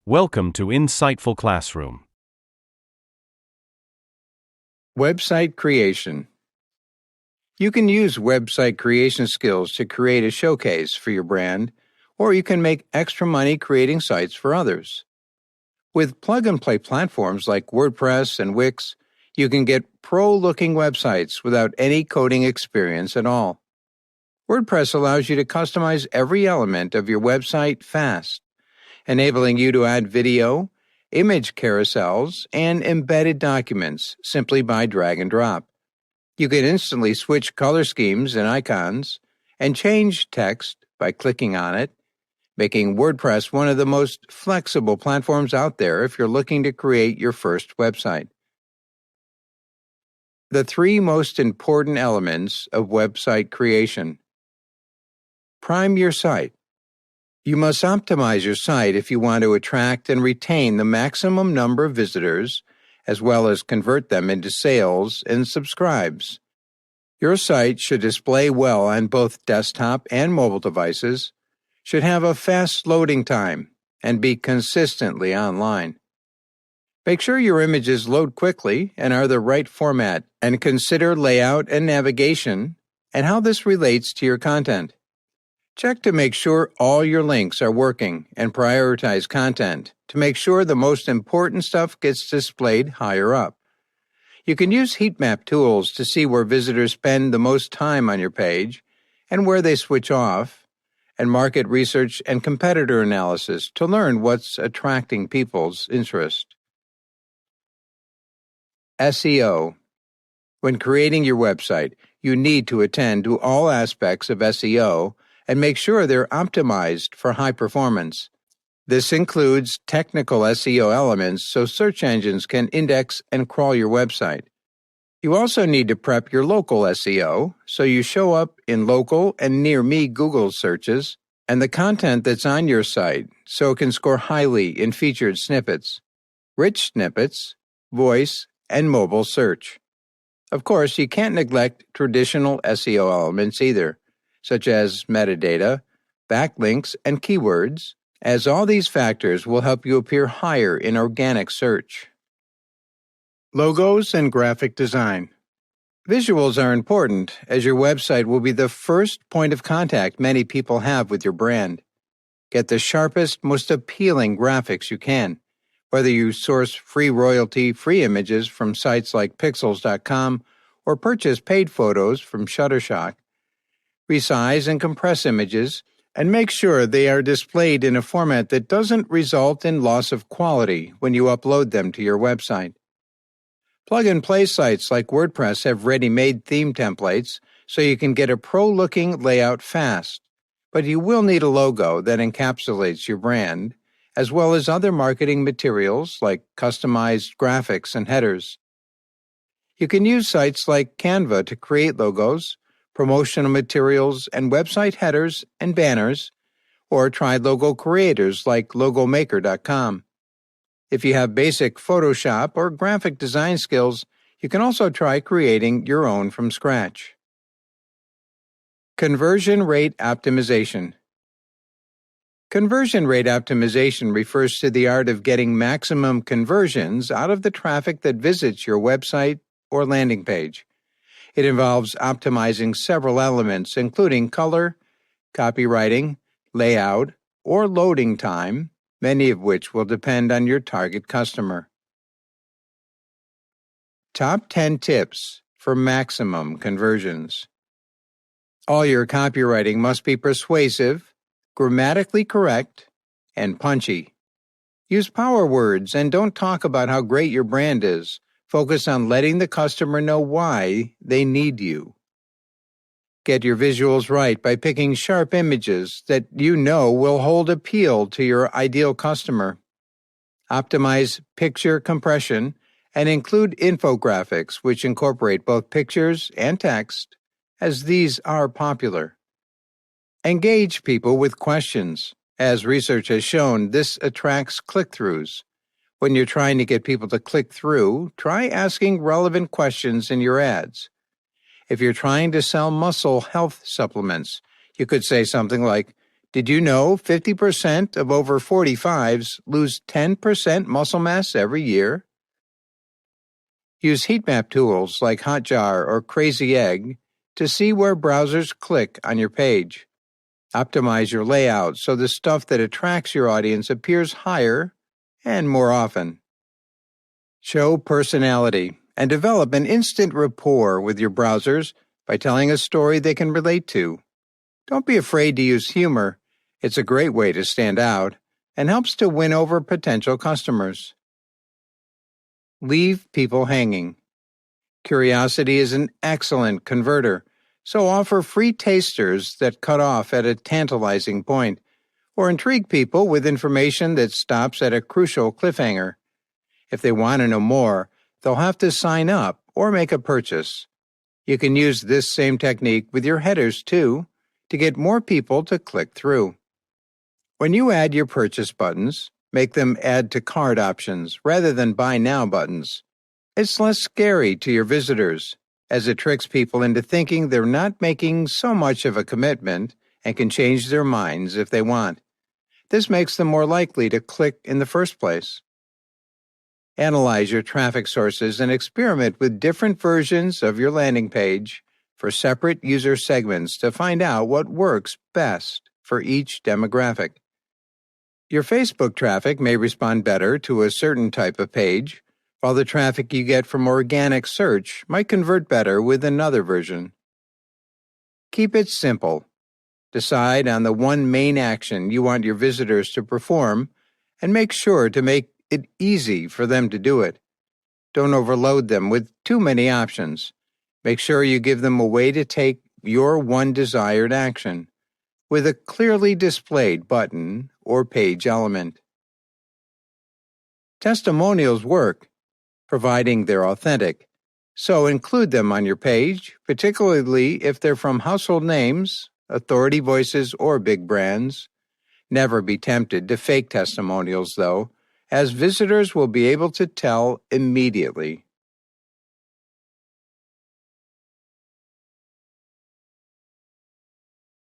Welcome to Insightful Classroom. Website creation. You can use website creation skills to create a showcase for your brand, or you can make extra money creating sites for others. With plug-and-play platforms like WordPress and Wix, you can get pro-looking websites without any coding experience at all. WordPress allows you to customize every element of your website fast, enabling you to add video, image carousels, and embedded documents simply by drag and drop. You can instantly switch color schemes and icons and change text by clicking on it, making WordPress one of the most flexible platforms out there if you're looking to create your first website. The 3 most important elements of website creation. Prime your site. You must optimize your site if you want to attract and retain the maximum number of visitors, as well as convert them into sales and subscribes. Your site should display well on both desktop and mobile devices, should have a fast loading time, and be consistently online. Make sure your images load quickly and are the right format, and consider layout and navigation and how this relates to your content. Check to make sure all your links are working and prioritize content to make sure the most important stuff gets displayed higher up. You can use heat map tools to see where visitors spend the most time on your page and where they switch off, and market research and competitor analysis to learn what's attracting people's interest. SEO. When creating your website, you need to attend to all aspects of SEO and make sure they're optimized for high performance. This includes technical SEO elements so search engines can index and crawl your website. You also need to prep your local SEO so you show up in local and near me Google searches and the content that's on your site so it can score highly in featured snippets, rich snippets, voice, and mobile search. Of course, you can't neglect traditional SEO elements either, such as metadata, backlinks, and keywords, as all these factors will help you appear higher in organic search. Logos and graphic design. Visuals are important, as your website will be the first point of contact many people have with your brand. Get the sharpest, most appealing graphics you can, whether you source free royalty-free images from sites like Pixels.com or purchase paid photos from Shutterstock. Resize and compress images, and make sure they are displayed in a format that doesn't result in loss of quality when you upload them to your website. Plug-and-play sites like WordPress have ready-made theme templates, so you can get a pro-looking layout fast, but you will need a logo that encapsulates your brand, as well as other marketing materials like customized graphics and headers. You can use sites like Canva to create logos, promotional materials, and website headers and banners, or try logo creators like logomaker.com. If you have basic Photoshop or graphic design skills, you can also try creating your own from scratch. Conversion rate optimization. Conversion rate optimization refers to the art of getting maximum conversions out of the traffic that visits your website or landing page. It involves optimizing several elements, including color, copywriting, layout, or loading time, many of which will depend on your target customer. Top 10 tips for maximum conversions. All your copywriting must be persuasive, grammatically correct, and punchy. Use power words and don't talk about how great your brand is. Focus on letting the customer know why they need you. Get your visuals right by picking sharp images that you know will hold appeal to your ideal customer. Optimize picture compression and include infographics which incorporate both pictures and text, as these are popular. Engage people with questions. As research has shown, this attracts click-throughs. When you're trying to get people to click through, try asking relevant questions in your ads. If you're trying to sell muscle health supplements, you could say something like, Did you know 50% of over 45s lose 10% muscle mass every year? Use heat map tools like Hotjar or Crazy Egg to see where browsers click on your page. Optimize your layout so the stuff that attracts your audience appears higher and more often. Show personality and develop an instant rapport with your browsers by telling a story they can relate to. Don't be afraid to use humor. It's a great way to stand out and helps to win over potential customers. Leave people hanging. Curiosity is an excellent converter, so offer free tasters that cut off at a tantalizing point, or intrigue people with information that stops at a crucial cliffhanger. If they want to know more, they'll have to sign up or make a purchase. You can use this same technique with your headers too, to get more people to click through. When you add your purchase buttons, make them add to cart options rather than buy now buttons. It's less scary to your visitors, as it tricks people into thinking they're not making so much of a commitment and can change their minds if they want. This makes them more likely to click in the first place. Analyze your traffic sources and experiment with different versions of your landing page for separate user segments to find out what works best for each demographic. Your Facebook traffic may respond better to a certain type of page, while the traffic you get from organic search might convert better with another version. Keep it simple. Decide on the one main action you want your visitors to perform and make sure to make it easy for them to do it. Don't overload them with too many options. Make sure you give them a way to take your one desired action with a clearly displayed button or page element. Testimonials work, providing they're authentic, so include them on your page, particularly if they're from household names, authority voices, or big brands. Never be tempted to fake testimonials, though, as visitors will be able to tell immediately.